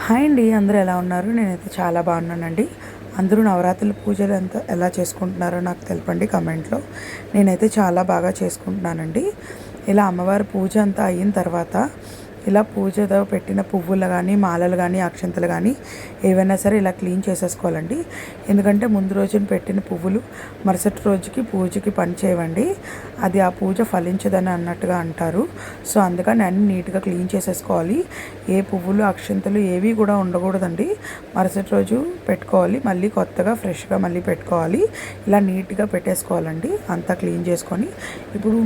Hi అండి, అందరూ ఎలా ఉన్నారు? నేనైతే చాలా బాగున్నానండి. అందరూ నవరాత్రుల పూజలు ఎలా చేసుకుంటున్నారో నాకు తెలపండి కమెంట్లో. నేనైతే చాలా బాగా చేసుకుంటున్నానండి. ఇలా అమ్మవారి పూజ అంతా అయిన తర్వాత ఇలా పూజతో పెట్టిన పువ్వులు కానీ, మాలలు కానీ, అక్షంతలు కానీ ఏవైనా సరే ఇలా క్లీన్ చేసేసుకోవాలండి. ఎందుకంటే ముందు రోజున పెట్టిన పువ్వులు మరుసటి రోజుకి పూజకి పని చేయవండి. అది ఆ పూజ ఫలించదని అన్నట్టుగా అంటారు. సో అందుకని అన్ని నీట్గా క్లీన్ చేసేసుకోవాలి. ఏ పువ్వులు, అక్షంతలు ఏవి కూడా ఉండకూడదండి. మరుసటి రోజు పెట్టుకోవాలి, మళ్ళీ కొత్తగా ఫ్రెష్గా మళ్ళీ పెట్టుకోవాలి. ఇలా నీట్గా పెట్టేసుకోవాలండి. అంతా క్లీన్ చేసుకొని ఇప్పుడు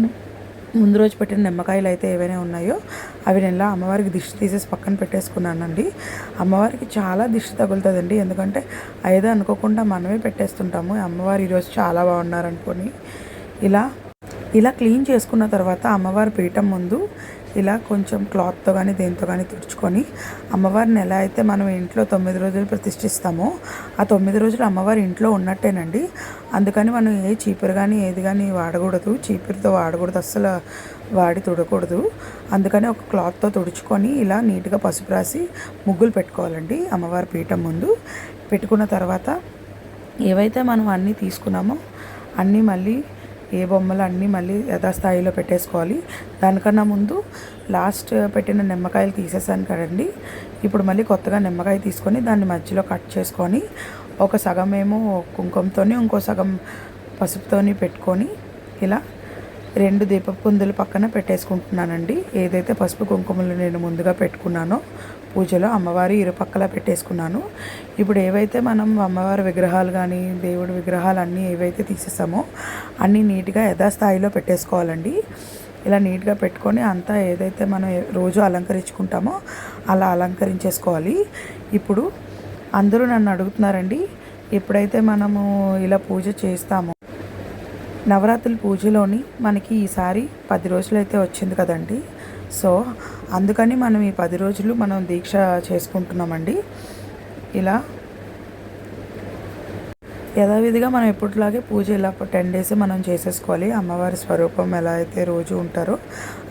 ముందు రోజు పెట్టిన నిమ్మకాయలు అయితే ఏవైనా ఉన్నాయో అవి నేను అమ్మవారికి దిష్టి తీసేసి పక్కన పెట్టేసుకున్నానండి. అమ్మవారికి చాలా దిష్టి తగులుతుందండి. ఎందుకంటే ఏదో అనుకోకుండా మనమే పెట్టేస్తుంటాము. అమ్మవారు ఈరోజు చాలా బాగున్నారు అనుకొని ఇలా క్లీన్ చేసుకున్న తర్వాత అమ్మవారి పీఠం ముందు ఇలా కొంచెం క్లాత్తో కానీ దేంతో కానీ తుడుచుకొని అమ్మవారిని ఎలా అయితే మనం ఇంట్లో 9 రోజులు ప్రతిష్ఠిస్తామో ఆ 9 రోజులు అమ్మవారి ఇంట్లో ఉన్నట్టేనండి. అందుకని మనం ఏ చీపురు కానీ ఏది కానీ వాడకూడదు. చీపురుతో వాడకూడదు, అస్సలు వాడి తుడకూడదు. అందుకని ఒక క్లాత్తో తుడుచుకొని ఇలా నీట్గా పసుపు రాసి ముగ్గులు పెట్టుకోవాలండి. అమ్మవారి పీఠం ముందు పెట్టుకున్న తర్వాత ఏవైతే మనం అన్నీ తీసుకున్నామో అన్నీ మళ్ళీ ఏ బొమ్మలు అన్నీ మళ్ళీ యథాస్థాయిలో పెట్టేసుకోవాలి. దానికన్నా ముందు లాస్ట్ పెట్టిన నిమ్మకాయలు తీసేసాను కదండి. ఇప్పుడు మళ్ళీ కొత్తగా నిమ్మకాయ తీసుకొని దాన్ని మధ్యలో కట్ చేసుకొని ఒక సగం ఏమో కుంకుమతోని ఇంకో సగం పసుపుతోని పెట్టుకొని ఇలా 2 దీపపు కుందులు పక్కన పెట్టేసుకుంటున్నానండి. ఏదైతే పసుపు కుంకుమలు నేను ముందుగా పెట్టుకున్నానో పూజలో అమ్మవారి ఇరుపక్కల పెట్టేసుకున్నాను. ఇప్పుడు ఏవైతే మనం అమ్మవారి విగ్రహాలు కానీ దేవుడి విగ్రహాలు అన్నీ ఏవైతే తీసేసామో అన్నీ నీట్గా యథాస్థాయిలో పెట్టేసుకోవాలండి. ఇలా నీట్గా పెట్టుకొని అంతా ఏదైతే మనం రోజు అలంకరించుకుంటామో అలా అలంకరించేసుకోవాలి. ఇప్పుడు అందరూ నన్ను అడుగుతున్నారండి, ఎప్పుడైతే మనము ఇలా పూజ చేస్తామో నవరాత్రుల పూజలోని మనకి ఈసారి 10 రోజులు అయితే వచ్చింది కదండి. సో అందుకని మనం ఈ 10 రోజులు మనం దీక్ష చేసుకుంటున్నామండి. ఇలా యథావిధిగా మనం ఎప్పటిలాగే పూజ ఇలా 10 డేస్ మనం చేసేసుకోవాలి. అమ్మవారి స్వరూపం ఎలా అయితే రోజు ఉంటారో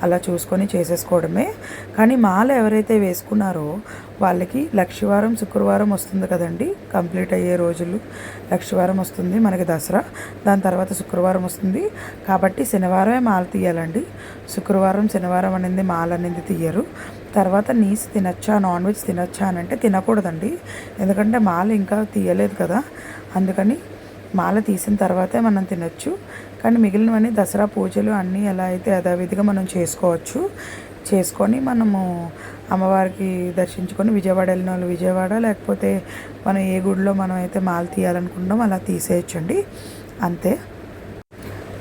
అలా చూసుకొని చేసేసుకోవడమే. కానీ మాల ఎవరైతే వేసుకున్నారో వాళ్ళకి లక్షవారం శుక్రవారం వస్తుంది కదండి. కంప్లీట్ అయ్యే రోజులు లక్షవారం వస్తుంది మనకి దసరా, దాని తర్వాత శుక్రవారం వస్తుంది. కాబట్టి శనివారమే మాల తీయాలండి. శుక్రవారం శనివారం అనేది మాల అనేది తీయరు. తర్వాత నీసు తినచ్చా, నాన్ వెజ్ తినచ్చా అని అంటే తినకూడదండి. ఎందుకంటే మాల ఇంకా తీయలేదు కదా. అందుకని మాల తీసిన తర్వాతే మనం తినచ్చు. కానీ మిగిలినవన్నీ దసరా పూజలు అన్నీ ఎలా అయితే యథావిధిగా మనం చేసుకోవచ్చు. చేసుకొని మనము అమ్మవారికి దర్శించుకొని విజయవాడ వెళ్ళిన వాళ్ళు విజయవాడ, లేకపోతే మనం ఏ గుడిలో మనం అయితే మాల తీయాలనుకుంటామో అలా తీసేయచ్చండి, అంతే.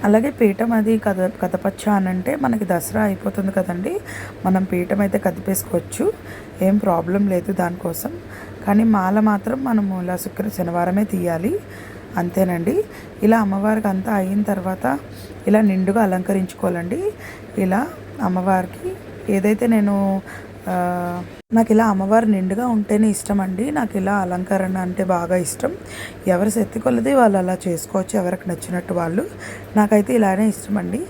అలాగే పీఠం అది కదపచ్చా అని అంటే మనకి దసరా అయిపోతుంది కదండి. మనం పీఠం అయితే కదిపేసుకోవచ్చు, ఏం ప్రాబ్లం లేదు దానికోసం. కానీ మాల మాత్రం మనము ఇలా శనివారమే తీయాలి, అంతేనండి. ఇలా అమ్మవారికి అంతా అయిన తర్వాత ఇలా నిండుగా అలంకరించుకోవాలండి. ఇలా అమ్మవారికి ఏదైతే నాకు ఇలా అమ్మవారు నిండుగా ఉంటేనే ఇష్టం అండి. నాకు ఇలా అలంకరణ అంటే బాగా ఇష్టం. ఎవరి శక్తి కొలది వాళ్ళు అలా చేసుకోవచ్చు, ఎవరికి నచ్చినట్టు వాళ్ళు. నాకైతే ఇలానే ఇష్టం అండి.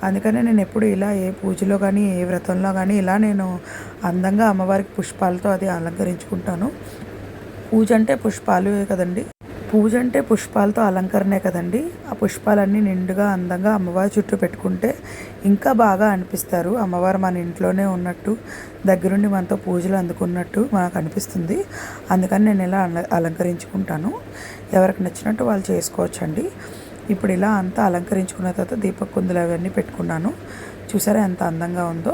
అందుకనే నేను ఎప్పుడు ఇలా ఏ పూజలో కానీ ఏ వ్రతంలో కానీ ఇలా నేను అందంగా అమ్మవారికి పుష్పాలతో అది అలంకరించుకుంటాను. పూజ అంటే పుష్పాలు కదండి. పూజ అంటే పుష్పాలతో అలంకరణే కదండి. ఆ పుష్పాలన్నీ నిండుగా అందంగా అమ్మవారి చుట్టూ పెట్టుకుంటే ఇంకా బాగా అనిపిస్తారు. అమ్మవారు మన ఇంట్లోనే ఉన్నట్టు, దగ్గరుండి మనతో పూజలు అందుకున్నట్టు మనకు అనిపిస్తుంది. అందుకని నేను ఇలా అలంకరించుకుంటాను. ఎవరికి నచ్చినట్టు వాళ్ళు చేసుకోవచ్చండి. ఇప్పుడు ఇలా అంతా అలంకరించుకున్న తర్వాత దీపక్ కుందులు అవన్నీ పెట్టుకున్నాను. చూసారా ఎంత అందంగా ఉందో.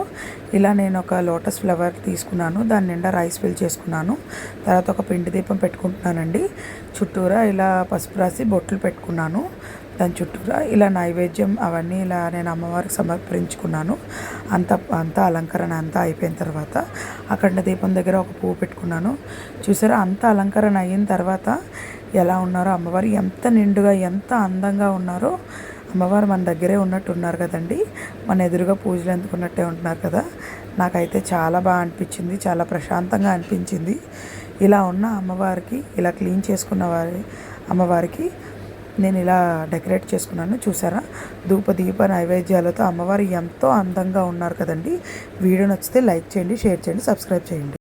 ఇలా నేను ఒక లోటస్ ఫ్లవర్ తీసుకున్నాను, దాని నిండా రైస్ ఫిల్ చేసుకున్నాను. తర్వాత ఒక పిండి దీపం పెట్టుకుంటున్నానండి. చుట్టూరా ఇలా పసుపు రాసి బొట్లు పెట్టుకున్నాను. దాని చుట్టూరా ఇలా నైవేద్యం అవన్నీ ఇలా నేను అమ్మవారికి సమర్పించుకున్నాను. అంతా అలంకరణ అంతా అయిపోయిన తర్వాత అఖండ దీపం దగ్గర ఒక పువ్వు పెట్టుకున్నాను. చూసారా అంత అలంకరణ అయిన తర్వాత ఎలా ఉన్నారో అమ్మవారు, ఎంత నిండుగా ఎంత అందంగా ఉన్నారో. అమ్మవారు మన దగ్గరే ఉన్నట్టు ఉన్నారు కదండి, మన ఎదురుగా పూజలు అందుకున్నట్టే ఉంటున్నారు కదా. నాకైతే చాలా బాగా అనిపించింది, చాలా ప్రశాంతంగా అనిపించింది. ఇలా ఉన్న అమ్మవారికి, ఇలా క్లీన్ చేసుకున్న అమ్మవారికి నేను ఇలా డెకరేట్ చేసుకున్నాను. చూసారా దీప నైవేద్యాలతో అమ్మవారు ఎంతో అందంగా ఉన్నారు కదండి. వీడియో నచ్చితే లైక్ చేయండి, షేర్ చేయండి, సబ్స్క్రైబ్ చేయండి.